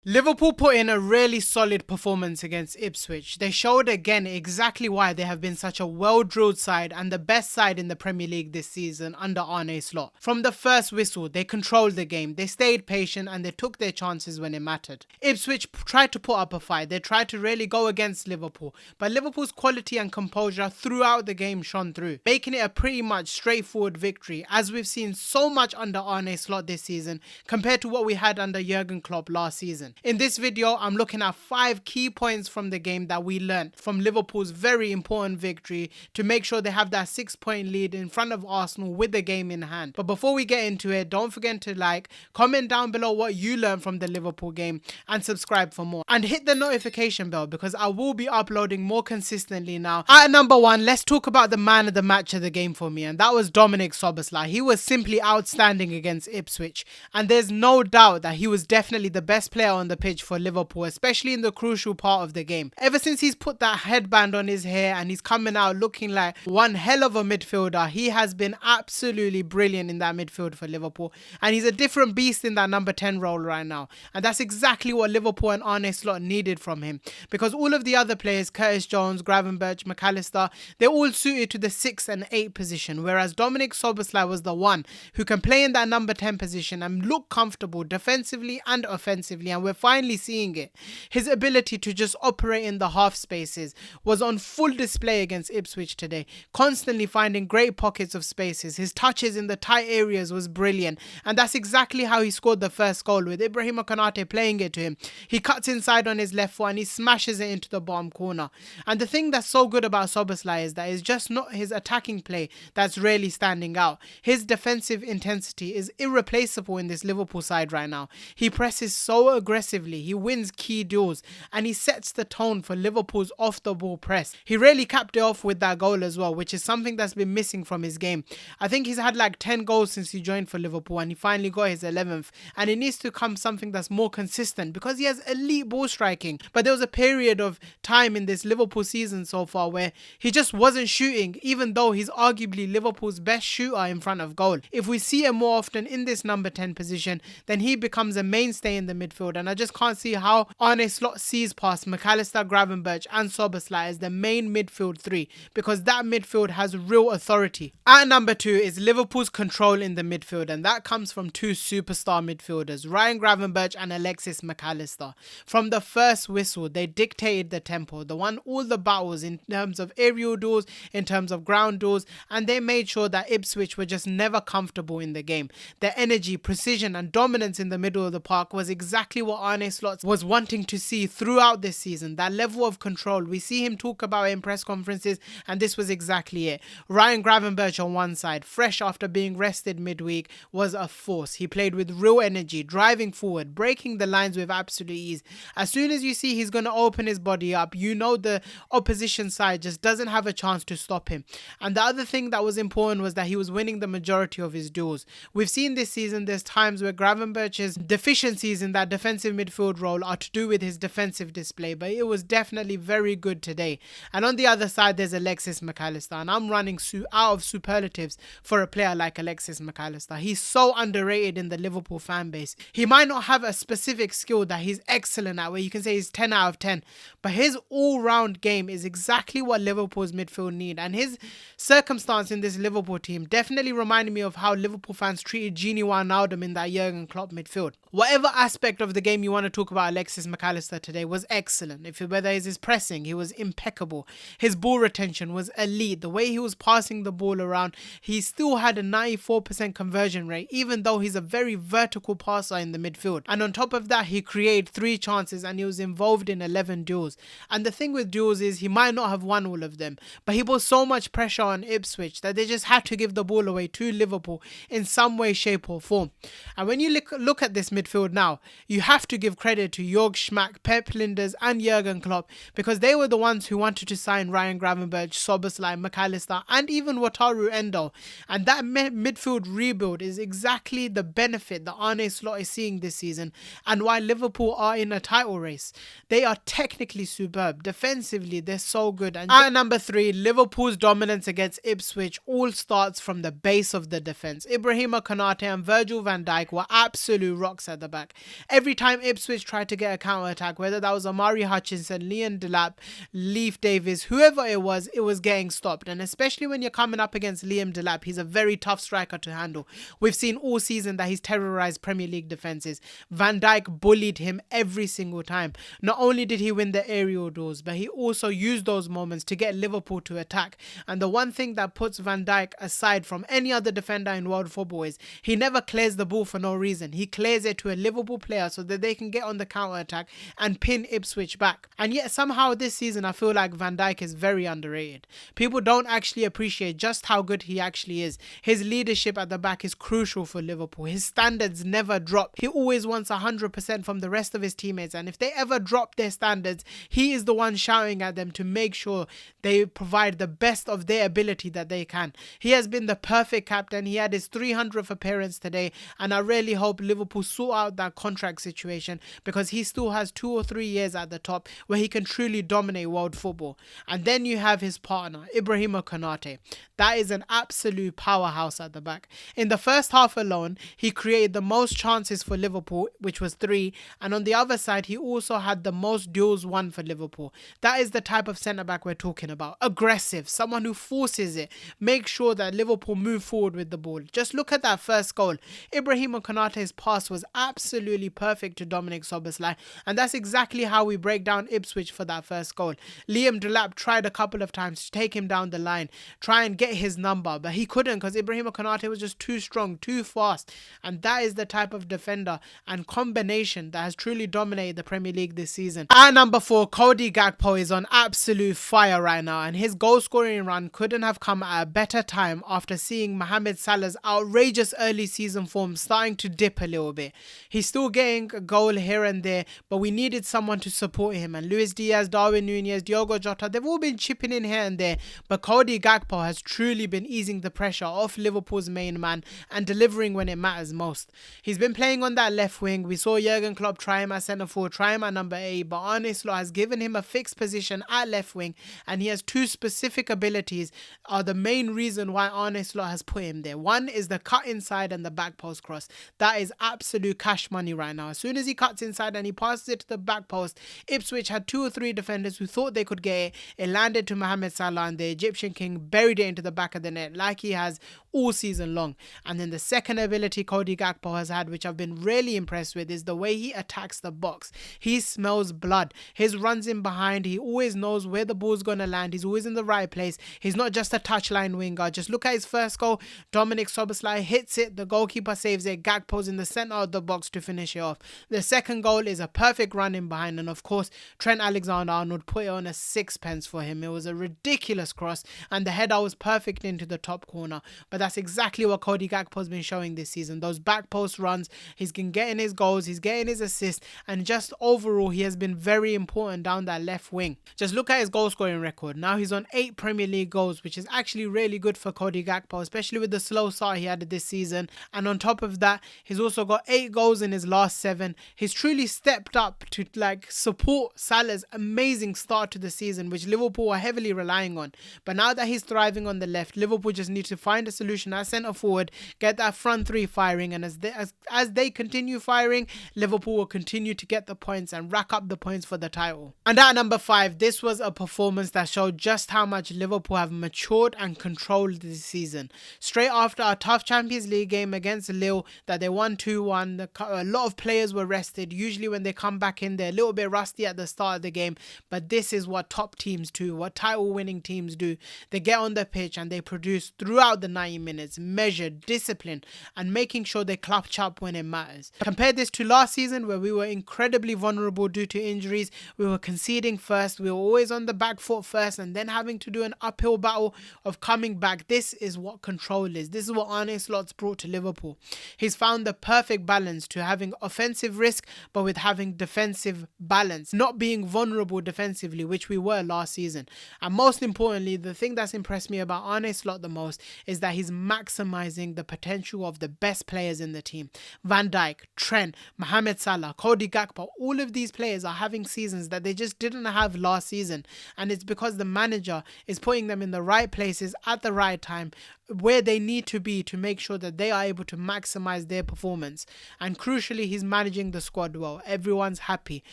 Liverpool put in a really solid performance against Ipswich. They showed again exactly why they have been such a well-drilled side and the best side in the Premier League this season under Arne Slot. From the first whistle, they controlled the game, they stayed patient and they took their chances when it mattered. Ipswich tried to put up a fight, they tried to really go against Liverpool, but Liverpool's quality and composure throughout the game shone through, making it a pretty much straightforward victory, as we've seen so much under Arne Slot this season compared to what we had under Jurgen Klopp last season. In this video, I'm looking at 5 key points from the game that we learned from Liverpool's very important victory to make sure they have that 6-point lead in front of Arsenal with the game in hand. But before we get into it, don't forget to like, comment down below what you learned from the Liverpool game and subscribe for more. And hit the notification bell because I will be uploading more consistently now. At number 1, let's talk about the man of the match of the game for me, and that was Dominic Szoboszlai. He was simply outstanding against Ipswich, and there's no doubt that he was definitely the best player on the pitch for Liverpool, especially in the crucial part of the game. Ever since he's put that headband on his hair and he's coming out looking like one hell of a midfielder, he has been absolutely brilliant in that midfield for Liverpool, and he's a different beast in that number 10 role right now, and that's exactly what Liverpool and Arne Slot needed from him, because all of the other players, Curtis Jones, Gravenberch, McAllister, they're all suited to the 6 and 8 position, whereas Dominic Szoboszlai was the one who can play in that number 10 position and look comfortable defensively and offensively, and we're finally seeing it. His ability to just operate in the half spaces was on full display against Ipswich today, constantly finding great pockets of spaces. His touches in the tight areas was brilliant, and that's exactly how he scored the first goal, with Ibrahima Konate playing it to him. He cuts inside on his left foot and he smashes it into the bottom corner. And the thing that's so good about Szoboszlai is that it's just not his attacking play that's really standing out. His defensive intensity is irreplaceable in this Liverpool side right now. He presses so aggressively, he wins key duels, and he sets the tone for Liverpool's off-the-ball press. He really capped it off with that goal as well, which is something that's been missing from his game. I think he's had like 10 goals since he joined for Liverpool, and he finally got his 11th, and it needs to come something that's more consistent because he has elite ball striking. But there was a period of time in this Liverpool season so far where he just wasn't shooting, even though he's arguably Liverpool's best shooter in front of goal. If we see him more often in this number 10 position, then he becomes a mainstay in the midfield, and I just can't see how Arne Slot sees past McAllister, Gravenberch and Szoboszlai as the main midfield 3, because that midfield has real authority. At number 2 is Liverpool's control in the midfield, and that comes from 2 superstar midfielders, Ryan Gravenberch and Alexis McAllister. From the first whistle, they dictated the tempo, they won all the battles in terms of aerial duels, in terms of ground duels, and they made sure that Ipswich were just never comfortable in the game. Their energy, precision and dominance in the middle of the park was exactly what Arne Slot was wanting to see throughout this season. That level of control, we see him talk about it in press conferences, and this was exactly it. Ryan Gravenberch on one side, fresh after being rested midweek, was a force. He played with real energy, driving forward, breaking the lines with absolute ease. As soon as you see he's going to open his body up, you know the opposition side just doesn't have a chance to stop him. And the other thing that was important was that he was winning the majority of his duels. We've seen this season there's times where Gravenberch's deficiencies in that defensive midfield role are to do with his defensive display, but it was definitely very good today. And on the other side there's Alexis McAllister, and I'm running out of superlatives for a player like Alexis McAllister. He's so underrated in the Liverpool fan base. He might not have a specific skill that he's excellent at where you can say he's 10 out of 10, but his all-round game is exactly what Liverpool's midfield need, and his circumstance in this Liverpool team definitely reminded me of how Liverpool fans treated Gini Wijnaldum in that Jurgen Klopp midfield. Whatever aspect of the game you want to talk about Alexis McAllister today was excellent. Whether it's his pressing, he was impeccable. His ball retention was elite. The way he was passing the ball around, he still had a 94% conversion rate, even though he's a very vertical passer in the midfield. And on top of that, he created 3 chances and he was involved in 11 duels. And the thing with duels is he might not have won all of them, but he put so much pressure on Ipswich that they just had to give the ball away to Liverpool in some way, shape or form. And when you look at this midfield now, you have to give credit to Jörg Schmack, Pep Linders and Jurgen Klopp, because they were the ones who wanted to sign Ryan Gravenberch, Szoboszlai, McAllister and even Wataru Endo. And that midfield rebuild is exactly the benefit that Arne Slot is seeing this season, and why Liverpool are in a title race. They are technically superb. Defensively, they're so good. And at number 3, Liverpool's dominance against Ipswich all starts from the base of the defense. Ibrahima, Konate and Virgil van Dijk were absolute rocks at the back. Every time time Ipswich tried to get a counter-attack, whether that was Omari Hutchinson, Leon Delap, Leif Davis, whoever it was getting stopped. And especially when you're coming up against Liam Delap, he's a very tough striker to handle. We've seen all season that he's terrorized Premier League defenses. Van Dijk bullied him every single time. Not only did he win the aerial duels, but he also used those moments to get Liverpool to attack. And the one thing that puts Van Dijk aside from any other defender in world football is he never clears the ball for no reason. He clears it to a Liverpool player so that they can get on the counter-attack and pin Ipswich back. And yet somehow this season I feel like Van Dijk is very underrated. People don't actually appreciate just how good he actually is. His leadership at the back is crucial for Liverpool. His standards never drop. He always wants 100% from the rest of his teammates, and if they ever drop their standards, he is the one shouting at them to make sure they provide the best of their ability that they can. He has been the perfect captain. He had his 300th appearance today, and I really hope Liverpool sort out that contract situation, because he still has 2 or 3 years at the top where he can truly dominate world football. And then you have his partner, Ibrahima Konate. That is an absolute powerhouse at the back. In the first half alone, he created the most chances for Liverpool, which was 3, and on the other side, he also had the most duels won for Liverpool. That is the type of centre-back we're talking about. Aggressive, someone who forces it, make sure that Liverpool move forward with the ball. Just look at that first goal. Ibrahima Konate's pass was absolutely perfect to Dominic Szoboszlai, and that's exactly how we break down Ipswich for that first goal. Liam Delap tried a couple of times to take him down the line, try and get his number, but he couldn't because Ibrahima Konate was just too strong, too fast, and that is the type of defender and combination that has truly dominated the Premier League this season. At number 4, Cody Gakpo is on absolute fire right now, and his goal scoring run couldn't have come at a better time after seeing Mohamed Salah's outrageous early season form starting to dip a little bit. He's still getting a goal here and there, but we needed someone to support him, and Luis Diaz, Darwin Núñez, Diogo Jota, they've all been chipping in here and there, but Cody Gakpo has truly been easing the pressure off Liverpool's main man and delivering when it matters most. He's been playing on that left wing. We saw Jurgen Klopp try him at centre forward, try him at number 8, but Arne Slot has given him a fixed position at left wing, and he has 2 specific abilities are the main reason why Arne Slot has put him there. One is the cut inside and the back post cross. That is absolute cash money right now. As soon as he cuts inside and he passes it to the back post, Ipswich had 2 or 3 defenders who thought they could get it. It landed to Mohamed Salah, and the Egyptian king buried it into the back of the net like he has all season long. And then the second ability Cody Gakpo has had, which I've been really impressed with, is the way he attacks the box. He smells blood. His runs in behind, he always knows where the ball's going to land. He's always in the right place. He's not just a touchline winger. Just look at his first goal. Dominic Szoboszlai hits it, the goalkeeper saves it, Gakpo's in the centre of the box to finish it off. The second goal is a perfect run in behind, and of course Trent Alexander-Arnold put it on a sixpence for him. It was a ridiculous cross, and the header was perfect into the top corner. But that's exactly what Cody Gakpo's been showing this season. Those back post runs, he's been getting his goals, he's getting his assists, and just overall he has been very important down that left wing. Just look at his goal scoring record. Now he's on 8 Premier League goals, which is actually really good for Cody Gakpo, especially with the slow start he had this season. And on top of that, he's also got 8 goals in his last 7. He's truly stepped up to support Salah's amazing start to the season, which Liverpool are heavily relying on. But now that he's thriving on the left, Liverpool just need to find a solution at centre forward, get that front 3 firing, and as they continue firing, Liverpool will continue to get the points and rack up the points for the title. And at number 5, this was a performance that showed just how much Liverpool have matured and controlled this season. Straight after a tough Champions League game against Lille that they won 2-1, a lot of players were rested. Usually when they come back in, they're a little bit rusty at the start of the game, but this is what top teams do, what title winning teams do. They get on the pitch and they produce throughout the 90 minutes, measured, disciplined, and making sure they clutch up when it matters. Compare this to last season where we were incredibly vulnerable due to injuries. We were conceding first, we were always on the back foot first, and then having to do an uphill battle of coming back. This is what control is. This is what Arne Slot's brought to Liverpool. He's found the perfect balance to having offensive risk but with having defensive balance, not being vulnerable defensively, which we were last season. And most importantly, the thing that's impressed me about Arne Slot the most is that he's maximizing the potential of the best players in the team. Van Dijk, Trent, Mohamed Salah, Cody Gakpo, all of these players are having seasons that they just didn't have last season, and it's because the manager is putting them in the right places at the right time, where they need to be to make sure that they are able to maximize their performance. And crucially, he's managing the squad well. Everyone's happy.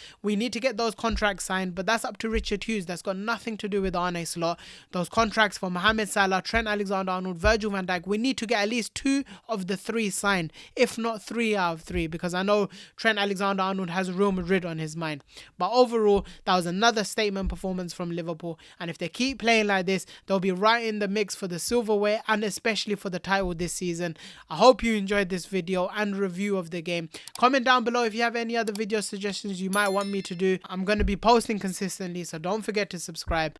We need to get those contracts signed, but that's up to Richard Hughes. That's got nothing to do with Arne Slot. Those contracts for Mohamed Salah, Trent Alexander-Arnold, Virgil van Dijk, we need to get at least 2 of the 3 signed, if not 3 out of 3, because I know Trent Alexander-Arnold has Real Madrid on his mind. But overall, that was another statement performance from Liverpool, and if they keep playing like this, they'll be right in the mix for the silverware and especially for the title this season. I hope you enjoyed this video and review of the game. Comment down below if you have any other video suggestions you might want me to do. I'm going to be posting consistently, so don't forget to subscribe.